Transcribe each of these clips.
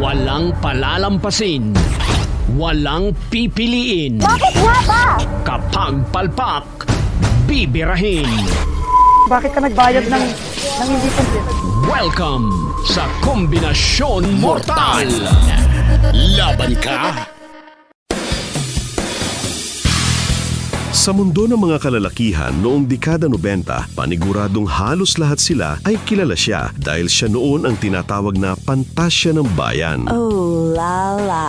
Walang palalampasin. Walang pipiliin. Bakit nga ba? Kapag palpak, bibirahin. Bakit ka nagbayad ng hindi complete? Welcome sa Kombinasyon Mortal. Laban ka? Sa mundo ng mga kalalakihan noong dekada 90, paniguradong halos lahat sila ay kilala siya dahil siya noon ang tinatawag na pantasya ng bayan. Oh, la la.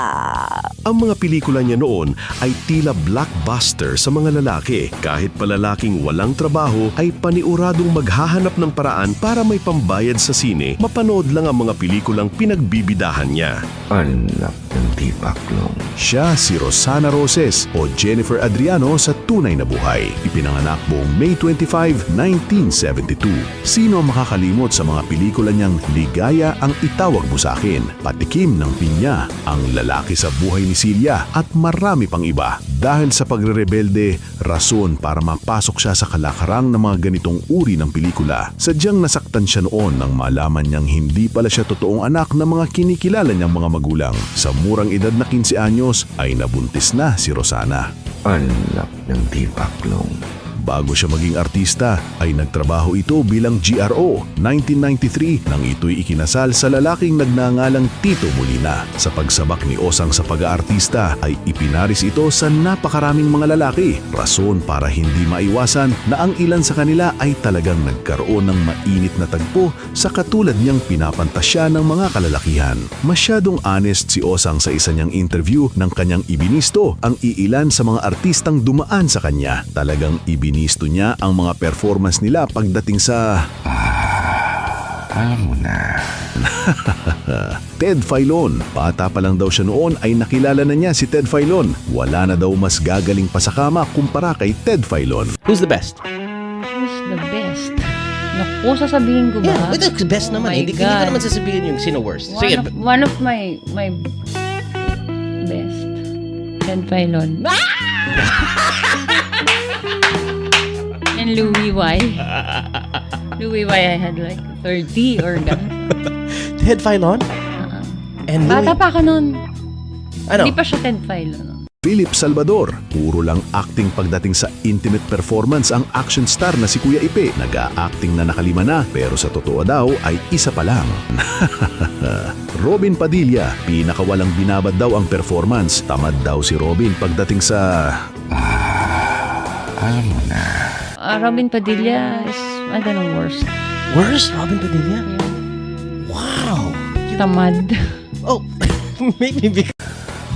Ang mga pelikula niya noon ay tila blockbuster sa mga lalaki. Kahit palalaking walang trabaho ay paniuradong maghahanap ng paraan para may pambayad sa sine, mapanood lang ang mga pelikulang pinagbibidahan niya. Anak ng tipaklong. Siya si Rosana Roses o Jennifer Adriano sa tunay na buhay. Ipinanganak buong May 25, 1972. Sino ang makakalimot sa mga pelikula niyang Ligaya ang Itawag Mo Sa Akin, Patikim ng Pinya, Ang Lalaki sa Buhay ni Celia at marami pang iba. Dahil sa pagrerebelde, rason para mapasok siya sa kalakarang ng mga ganitong uri ng pelikula. Sadyang nasaktan siya noon nang malaman niyang hindi pala siya totoong anak ng mga kinikilala niyang mga magulang. Sa murang edad na 15 anyos ay nabuntis na si Rosana. Anak ng tipaklong. Bago siya maging artista, ay nagtrabaho ito bilang GRO 1993 nang ito'y ikinasal sa lalaking nagngangalang Tito Molina. Sa pagsabak ni Osang sa pag-aartista ay ipinaris ito sa napakaraming mga lalaki. Rason para hindi maiwasan na ang ilan sa kanila ay talagang nagkaroon ng mainit na tagpo sa katulad niyang pinapantasya ng mga kalalakihan. Masyadong honest si Osang sa isa niyang interview ng kanyang ibinisto ang iilan sa mga artistang dumaan sa kanya. Talagang ibinisto niya ang mga performance nila pagdating sa... alam mo na. Ted Filon. Bata pa lang daw siya noon ay nakilala na niya si Ted Filon. Wala na daw mas gagaling pa sa kama kumpara kay Ted Filon. Who's the best? Who's the best? Naku, sasabihin ko ba? Yeah, but the best naman. Oh my Hindi ko God. naman sasabihin yung sino worst. One Sige. of my best. Ted Filon. And Louis Y. Louis Y, I had like 30 or gano'n. Ted Filon? And Bata Louis? pa ka nun. Ano? Hindi pa siya Ted Filon. Philip Salvador. Puro lang acting pagdating sa intimate performance ang action star na si Kuya Ipe. Nag-a-acting na nakalima na pero sa totoo daw ay isa pa lang. Robin Padilla. Pinakawalang binabad daw ang performance. Tamad daw si Robin pagdating sa... Alam mo na. Robin Padilla is, I don't know, worst. Worst? Robin Padilla? Wow! Tamad. Oh, maybe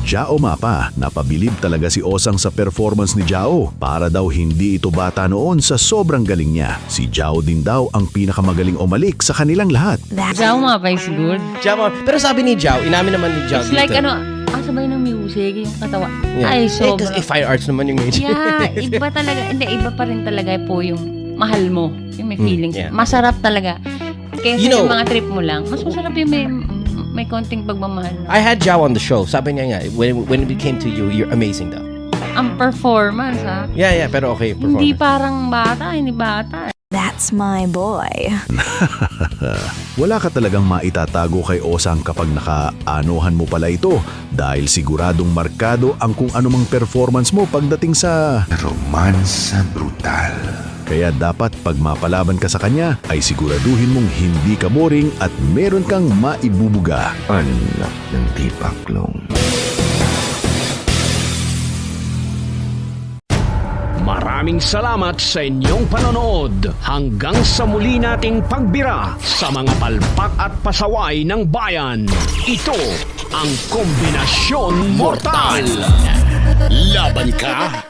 Jao Mapa. Napabilib talaga si Osang sa performance ni Jao. Para daw hindi ito bata noon sa sobrang galing niya. Si Jao din daw ang pinakamagaling umalik sa kanilang lahat. Jao Mapa is good. Jao. Pero sabi ni Jao, inamin naman ni Jao It's like sabay ng music, yung katawa. Yeah. Ay, sobra. Kasi fine arts naman yung major. Yeah, iba talaga. Hindi, iba pa rin talaga po yung mahal mo. Yung may feelings. yeah. Masarap talaga. Kaya You know, yung mga trip mo lang, mas masarap yung may konting pagmamahal. I had Jao on the show. Sabi niya nga, when it came to you, you're amazing daw. Ang performance, ha? Yeah, pero okay, performance. Hindi parang bata, hindi bata. That's my boy. Wala ka talagang maitatago kay Osang kapag nakaanuhan mo pala ito dahil siguradong markado ang kung anumang performance mo pagdating sa... Romansa brutal. Kaya dapat pag mapalaban ka sa kanya ay siguraduhin mong hindi ka boring at meron kang maibubuga. Anak ng tipaklong. Maraming salamat sa inyong panonood. Hanggang sa muli nating pagbira sa mga palpak at pasaway ng bayan. Ito ang Kombinasyon Mortal. Laban ka?